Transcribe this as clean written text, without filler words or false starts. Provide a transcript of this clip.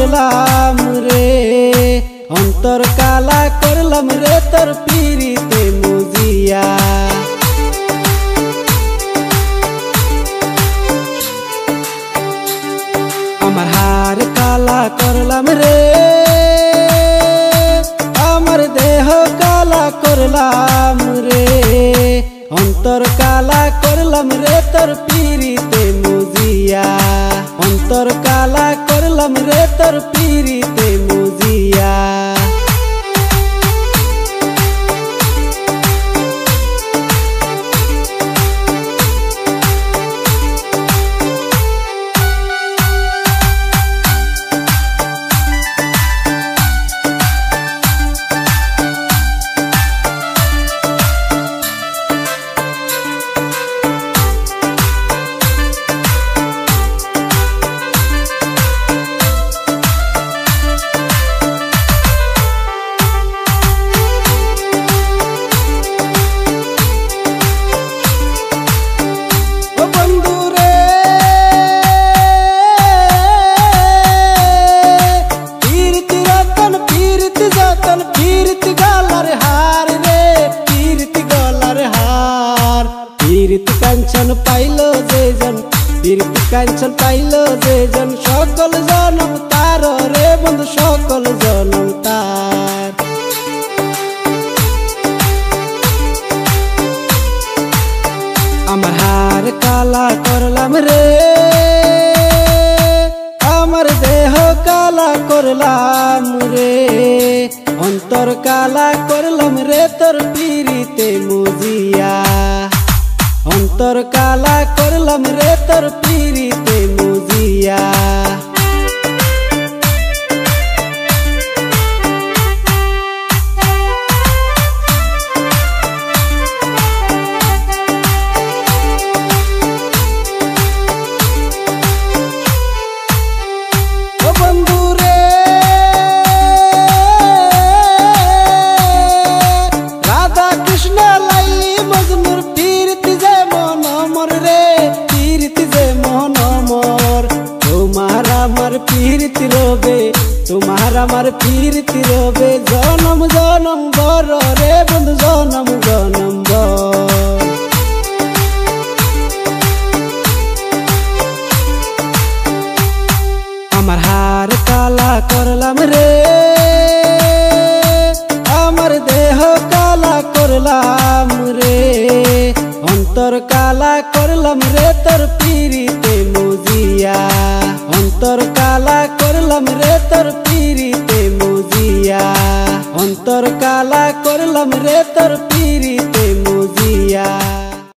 করলাম রে, অন্তর কালা করলাম রে তোর পিরিতে মুজিয়া। আমার হার কালা করলাম রে, আমার দেহ কালা করলাম রে, অন্তর কালা করলাম রে তোর পিরিতে মুজিয়া। অন্তর কালা করলাম রে তোর পিরিতে মুজিয়া। পীড়িতি কাঞ্চন পাইলো যেজন, পীড়িতি কাঞ্চন পাইলো যেজন, সকল জনম তার রে বন্ধু, সকল জনম তার। আমার হার কালা করলাম রে, আমার দেহ কালা করলাম রে, অন্তর কালা করলাম রে তোর পিরিতে মুজিয়া। অন্তর কালা করলাম রে তোর পিরিতে মুজিয়া। পীরিতি রবে তোমার আমার পীরিতি রবে, জনম জনম বর রে বন্ধু, জনম জনম বর। আমার হার কালা করলাম রে, আমার দেহ কালা করলাম রে, অন্তর কালা করলাম রে তোর পিরিতে মুজিয়া। অন্তর কালা করলাম রে তোর পিরিতে মুজিয়া। অন্তর কালা করলাম রে তোর পিরি